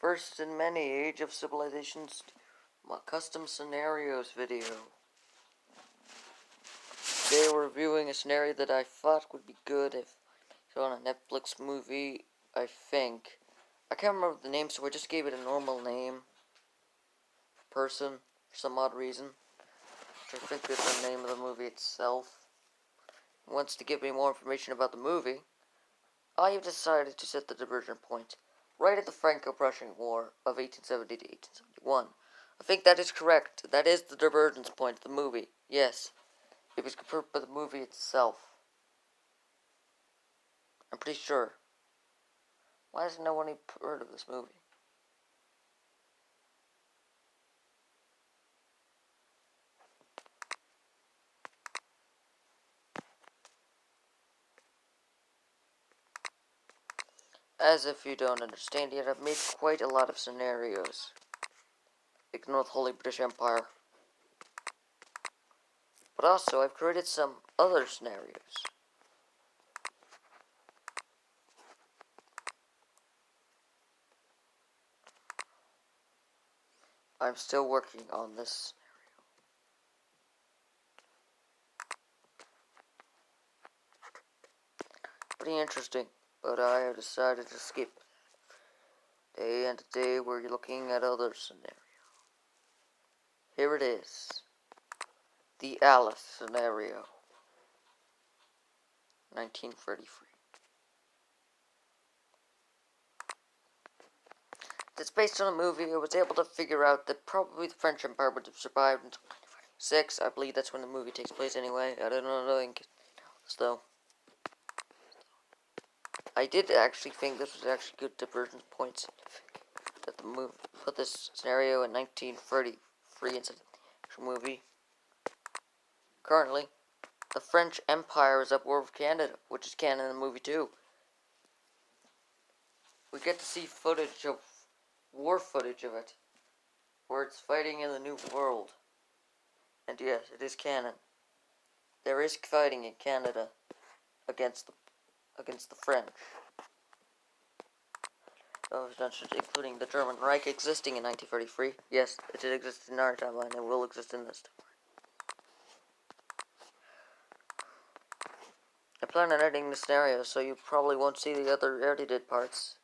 first in many Age of Civilizations custom scenarios video. Today we're reviewing a scenario that I thought would be good if it's on a Netflix movie, I think. I can't remember the name, so I just gave it a normal name. Person, for some odd reason. Which I think is the name of the movie itself. Wants to give me more information about the movie. I have decided to set the diversion point right at the Franco-Prussian War of 1870 to 1871. I think that is correct. That is the divergence point of the movie. Yes. It was confirmed by the movie itself. I'm pretty sure. Why has no one heard of this movie? As if you don't understand yet, I've made quite a lot of scenarios. Ignore the Holy British Empire. But also, I've created some other scenarios. I'm still working on this scenario. Pretty interesting, but I have decided to skip day and day where you're looking at other scenarios. Here it is. The Alice scenario. 1933. It's based on a movie. I was able to figure out that probably the French Empire would have survived until 1946. I believe that's when the movie takes place anyway. I don't know, though. I did actually think this was actually good divergence points. That the movie put this scenario in 1933 instead of the movie. Currently, the French Empire is at war with Canada, which is canon in the movie too. We get to see footage of war footage of it, where it's fighting in the New World. And yes, it is canon. There is fighting in Canada against the French. Including the German Reich existing in 1933. Yes, it did exist in our timeline and will exist in this timeline. I plan on editing the scenario, so you probably won't see the other edited parts.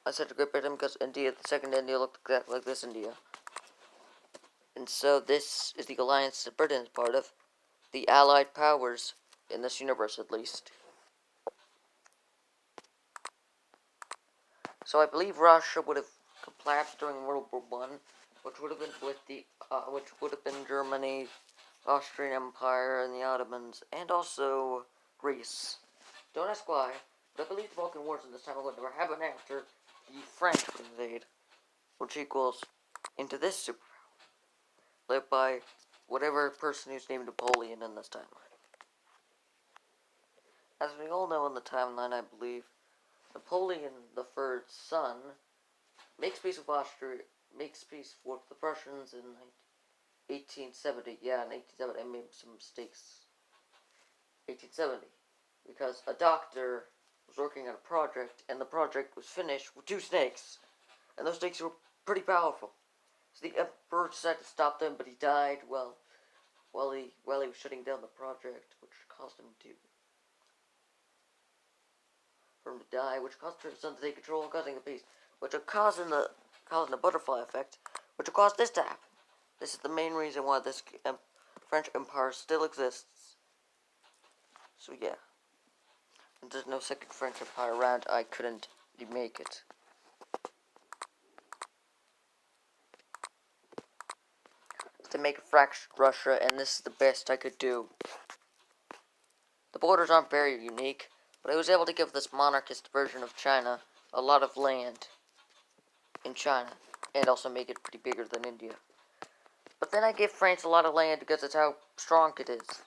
I said a Great Britain because India, the second India, looked exactly like this India. And so this is the alliance that Britain is part of. The Allied powers, in this universe at least. So I believe Russia would have collapsed during World War I, which would have been Germany, Austrian Empire, and the Ottomans, and also Greece. Don't ask why, but I believe the Balkan Wars in this time would never happen after the French would invade, which equals into this superpower, led by whatever person who's named Napoleon in this timeline. As we all know in the timeline, I believe, Napoleon III's son makes peace with Austria, makes peace with the Prussians in 1870. Yeah, in 1870, I made some mistakes. 1870, because a doctor was working on a project, and the project was finished with 2 snakes, and those snakes were pretty powerful. So the emperor decided to stop them, but he died while he was shutting down the project, which caused him to die, which caused his son to take control, causing the peace, which are causing the butterfly effect, which will cause this to happen. This is the main reason why this French Empire still exists. So yeah, and there's no second French Empire around. I couldn't remake it. To make a fractured Russia, and this is the best I could do. The borders aren't very unique, but I was able to give this monarchist version of China a lot of land in China, and also make it pretty bigger than India. But then I gave France a lot of land because that's how strong it is.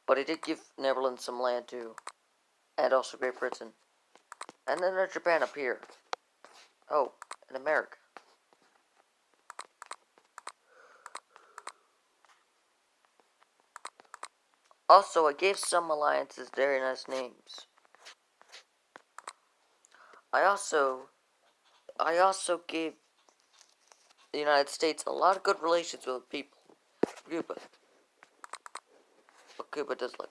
But I did give Netherlands some land too, and also Great Britain. And then there's Japan up here. Oh, and America. Also, I gave some alliances very nice names. I also gave the United States a lot of good relations with people. Cuba. But Cuba does like